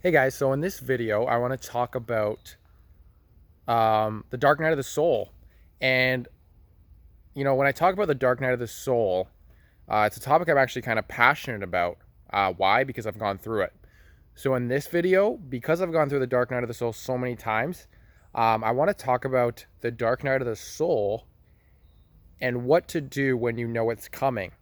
Hey guys, so in this video, I want to talk about the Dark Night of the Soul. And, when I talk about the Dark Night of the Soul, it's a topic I'm actually kind of passionate about. Why? Because I've gone through it. So in this video, because I've gone through the Dark Night of the Soul so many times, I want to talk about the Dark Night of the Soul and what to do when you know it's coming.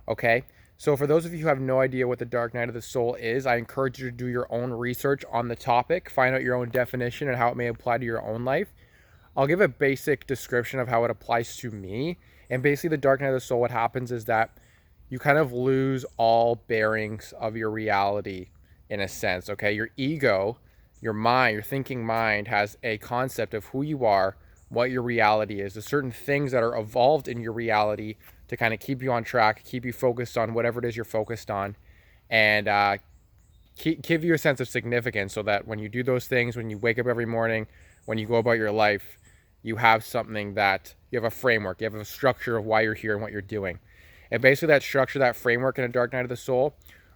Okay. So, for those of you who have no idea what the Dark Night of the Soul is, I encourage you to do your own research on the topic, find out your own definition and how it may apply to your own life. I'll give a basic description of how it applies to me. And basically, the Dark Night of the Soul, what happens is that you kind of lose all bearings of your reality in a sense. Okay. Your ego, your mind, your thinking mind has a concept of who you are, what your reality is, the certain things that are evolved in your reality to kind of keep you on track, keep you focused on whatever it is you're focused on, and give you a sense of significance so that when you do those things, when you wake up every morning, when you go about your life, you have something that you have a framework, you have a structure of why you're here and what you're doing. And basically, that structure, that framework in A Dark Night of the Soul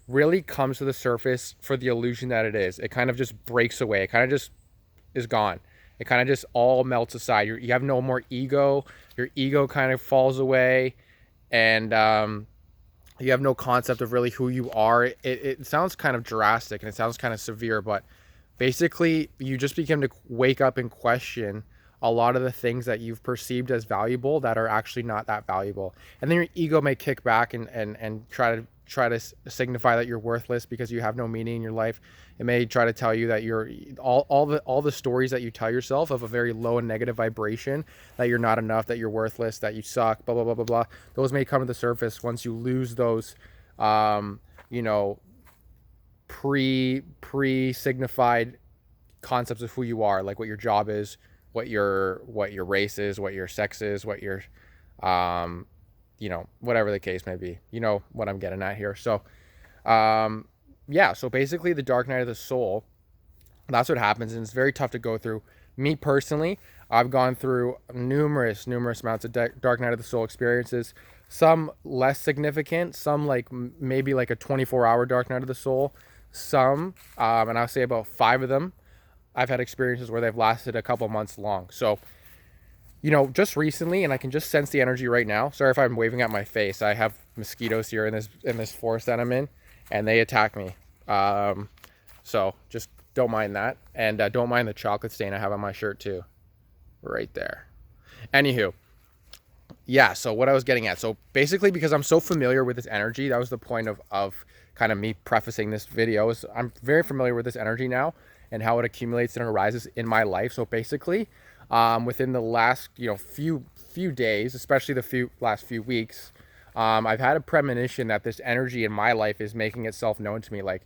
really comes to the surface for the illusion that it is. It kind of just breaks away, it kind of just is gone. It kind of just all melts aside. You have no more ego. Your ego kind of falls away, and you have no concept of really who you are. It sounds kind of drastic and it sounds kind of severe, but basically, you just begin to wake up and question a lot of the things that you've perceived as valuable that are actually not that valuable. And then your ego may kick back and try to signify that you're worthless because you have no meaning in your life. It may try to tell you that you're all the stories that you tell yourself of a very low and negative vibration, that you're not enough, that you're worthless, that you suck, blah blah blah blah blah. Those may come to the surface once you lose those um, you know, pre signified concepts of who you are, like what your job is, what your race is, what your sex is, what your um whatever the case may be. You know what I'm getting at here. So yeah, so basically the Dark Night of the Soul, that's what happens, and it's very tough to go through. Me personally, I've gone through numerous amounts of Dark Night of the Soul experiences, some less significant, some like maybe like a 24-hour Dark Night of the Soul, some and I'll say about 5 of them I've had experiences where they've lasted a couple months long. So, just recently, and I can just sense the energy right now. Sorry if I'm waving at my face. I have mosquitoes here in this forest that I'm in, and they attack me. So just don't mind that, and don't mind the chocolate stain I have on my shirt too, right there. Anywho, yeah. So what I was getting at. So basically, because I'm so familiar with this energy, that was the point of kind of me prefacing this video. Is I'm very familiar with this energy now and how it accumulates and arises in my life. So basically, within the last few days, especially the last few weeks, I've had a premonition that this energy in my life is making itself known to me. Like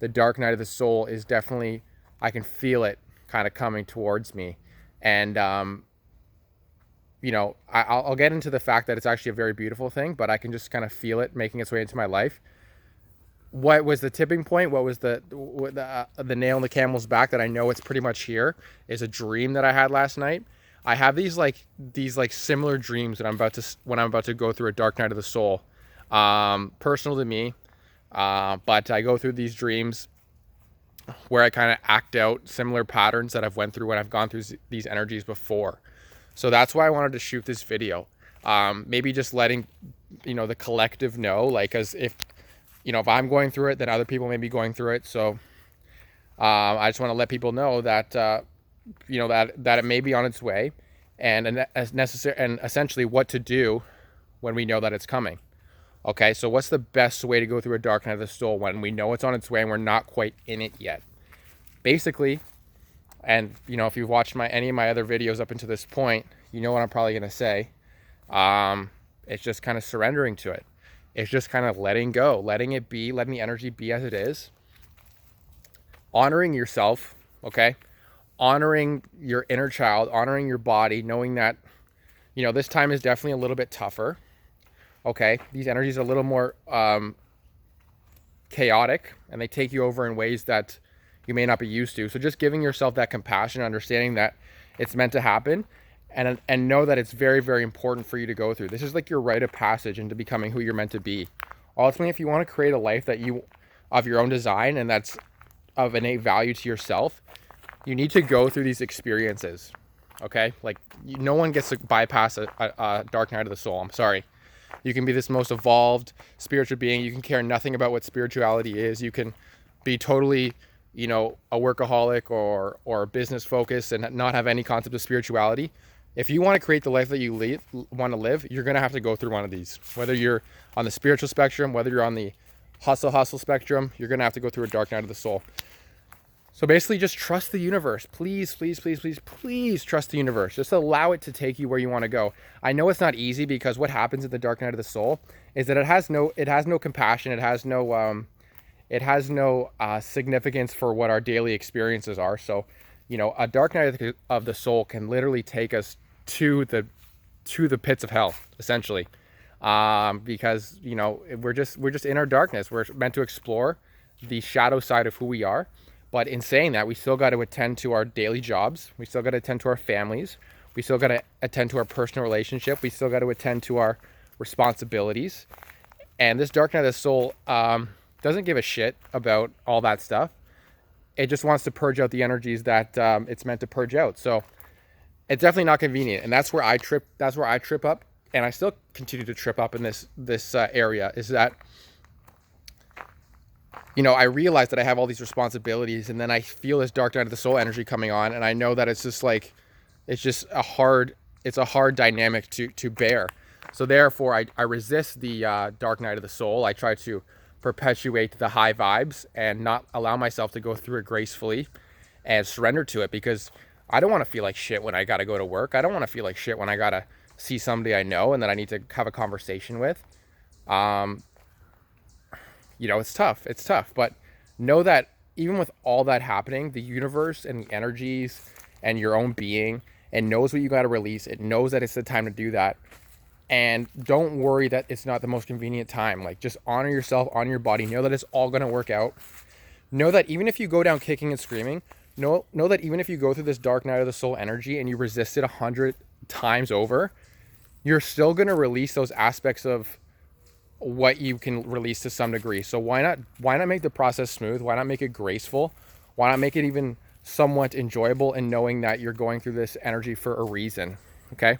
the Dark Night of the Soul is definitely, I can feel it kind of coming towards me, and I'll get into the fact that it's actually a very beautiful thing, but I can just kind of feel it making its way into my life. What was the tipping point? What was the nail in the camel's back that I know it's pretty much here? Is a dream that I had last night. I have these similar dreams that when I'm about to go through a Dark Night of the Soul, personal to me. But I go through these dreams where I kind of act out similar patterns that I've went through when I've gone through these energies before. So that's why I wanted to shoot this video. Maybe just letting the collective know, like, as if I'm going through it, then other people may be going through it. So I just want to let people know that that it may be on its way, and as necessary, and essentially what to do when we know that it's coming. Okay, so what's the best way to go through a Dark Night of the Soul when we know it's on its way and we're not quite in it yet? Basically, and if you've watched any of my other videos up until this point, you know what I'm probably gonna say. It's just kind of surrendering to it. It's just kind of letting go, letting it be, letting the energy be as it is. Honoring yourself, okay? Honoring your inner child, honoring your body, knowing that, this time is definitely a little bit tougher. Okay, these energies are a little more chaotic, and they take you over in ways that you may not be used to. So just giving yourself that compassion, understanding that it's meant to happen, and know that it's very, very important for you to go through. This is like your rite of passage into becoming who you're meant to be. Ultimately, if you want to create a life of your own design, and that's of innate value to yourself, you need to go through these experiences. Okay, like no one gets to bypass a dark night of the soul. I'm sorry. You can be this most evolved spiritual being. You can care nothing about what spirituality is. You can be totally, you know, a workaholic or business focused and not have any concept of spirituality. If you want to create the life that you want to live, you're going to have to go through one of these. Whether you're on the spiritual spectrum, whether you're on the hustle spectrum, you're going to have to go through a dark night of the soul. So basically just trust the universe. Please, please, please, please, please trust the universe. Just allow it to take you where you want to go. I know it's not easy, because what happens in the dark night of the soul is that it has no compassion. It has no significance for what our daily experiences are. So, you know, a dark night of the soul can literally take us to the pits of hell, essentially. Because, you know, we're just in our darkness. We're meant to explore the shadow side of who we are. But in saying that, we still got to attend to our daily jobs. We still got to attend to our families. We still got to attend to our personal relationship. We still got to attend to our responsibilities. And this dark night of the soul doesn't give a shit about all that stuff. It just wants to purge out the energies that it's meant to purge out. So it's definitely not convenient. And that's where I trip. That's where I trip up. And I still continue to trip up in this area, is that, you know, I realize that I have all these responsibilities, and then I feel this dark night of the soul energy coming on, and I know that it's just like, it's a hard dynamic to bear. So therefore, I resist the dark night of the soul. I try to perpetuate the high vibes and not allow myself to go through it gracefully and surrender to it, because I don't want to feel like shit when I got to go to work. I don't want to feel like shit when I got to see somebody I know and that I need to have a conversation with. You know, it's tough, but know that even with all that happening, the universe and the energies and your own being, and knows what you got to release. It knows that it's the time to do that. And don't worry that it's not the most convenient time. Like, just honor yourself, honor your body. Know that it's all going to work out. Know that even if you go down kicking and screaming, know that even if you go through this dark night of the soul energy and you resist it 100 times over, you're still going to release those aspects of what you can release to some degree. So why not make the process smooth? Why not make it graceful? Why not make it even somewhat enjoyable, in knowing that you're going through this energy for a reason? Okay.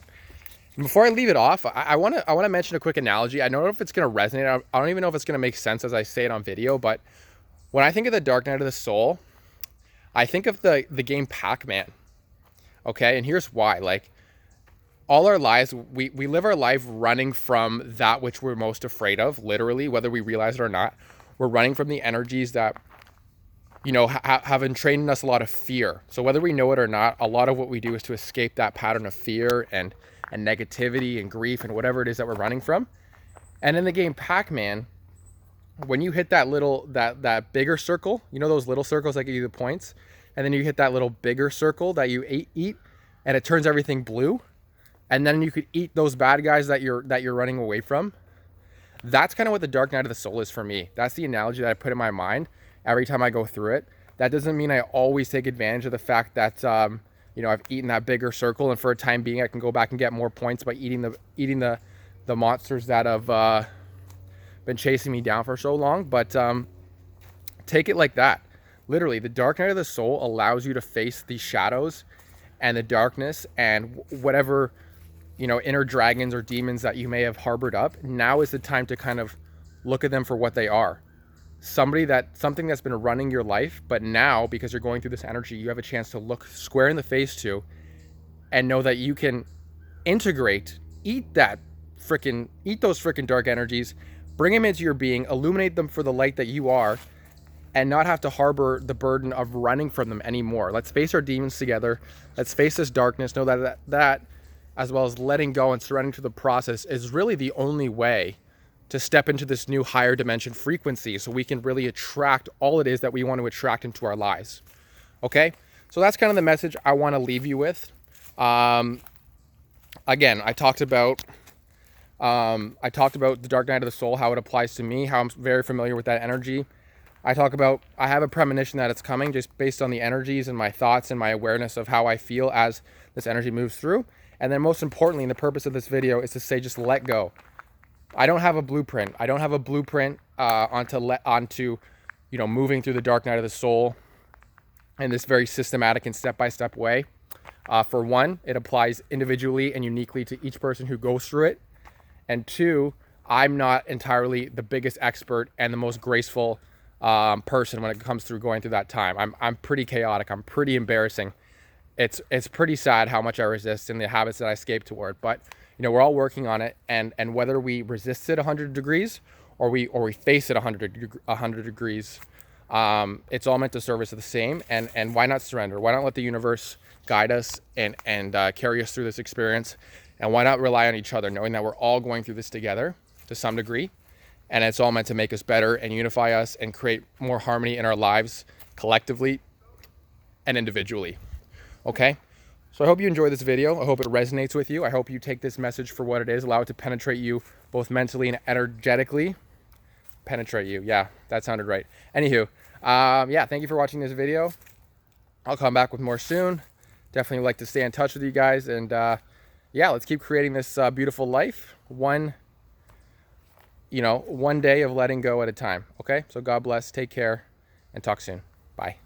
And before I leave it off, I want to mention a quick analogy. I don't know if it's going to resonate. I don't even know if it's going to make sense as I say it on video, but when I think of the dark night of the soul, I think of the game Pac-Man. Okay. And here's why. Like, all our lives, we live our life running from that which we're most afraid of, literally, whether we realize it or not. We're running from the energies that, you know, have entrained in us a lot of fear. So whether we know it or not, a lot of what we do is to escape that pattern of fear and negativity and grief and whatever it is that we're running from. And in the game Pac-Man, when you hit that bigger circle, you know, those little circles that give you the points, and then you hit that little bigger circle that you eat, and it turns everything blue. And then you could eat those bad guys that you're running away from. That's kind of what the dark night of the soul is for me. That's the analogy that I put in my mind every time I go through it. That doesn't mean I always take advantage of the fact that you know, I've eaten that bigger circle, and for a time being I can go back and get more points by eating the monsters that have been chasing me down for so long. But take it like that. Literally, the dark night of the soul allows you to face the shadows and the darkness and whatever, you know, inner dragons or demons that you may have harbored up. Now is the time to kind of look at them for what they are. Something that's been running your life, but now, because you're going through this energy, you have a chance to look square in the face to, and know that you can integrate, eat those freaking dark energies, bring them into your being, illuminate them for the light that you are, and not have to harbor the burden of running from them anymore. Let's face our demons together. Let's face this darkness. Know that as well as letting go and surrendering to the process is really the only way to step into this new higher dimension frequency, so we can really attract all it is that we want to attract into our lives. Okay? So that's kind of the message I want to leave you with. Again, I talked about the dark night of the soul, how it applies to me, how I'm very familiar with that energy. I have a premonition that it's coming, just based on the energies and my thoughts and my awareness of how I feel as this energy moves through. And then most importantly, and the purpose of this video is to say, just let go. I don't have a blueprint. I don't have a blueprint onto you know, moving through the dark night of the soul in this very systematic and step-by-step way. For one, it applies individually and uniquely to each person who goes through it. And two, I'm not entirely the biggest expert and the most graceful person when it comes through going through that time. I'm pretty chaotic. I'm pretty embarrassing. It's pretty sad how much I resist and the habits that I escape toward. But you know, we're all working on it, and whether we resist it 100 degrees or we face it 100 degrees, it's all meant to serve us the same. And why not surrender? Why not let the universe guide us and carry us through this experience? And why not rely on each other, knowing that we're all going through this together to some degree, and it's all meant to make us better and unify us and create more harmony in our lives collectively and individually. Okay? So I hope you enjoy this video. I hope it resonates with you. I hope you take this message for what it is, allow it to penetrate you both mentally and energetically. Penetrate you. Yeah, that sounded right. Anywho, yeah, thank you for watching this video. I'll come back with more soon. Definitely like to stay in touch with you guys, and yeah, let's keep creating this beautiful life, one day of letting go at a time. Okay, so God bless, take care, and talk soon. Bye.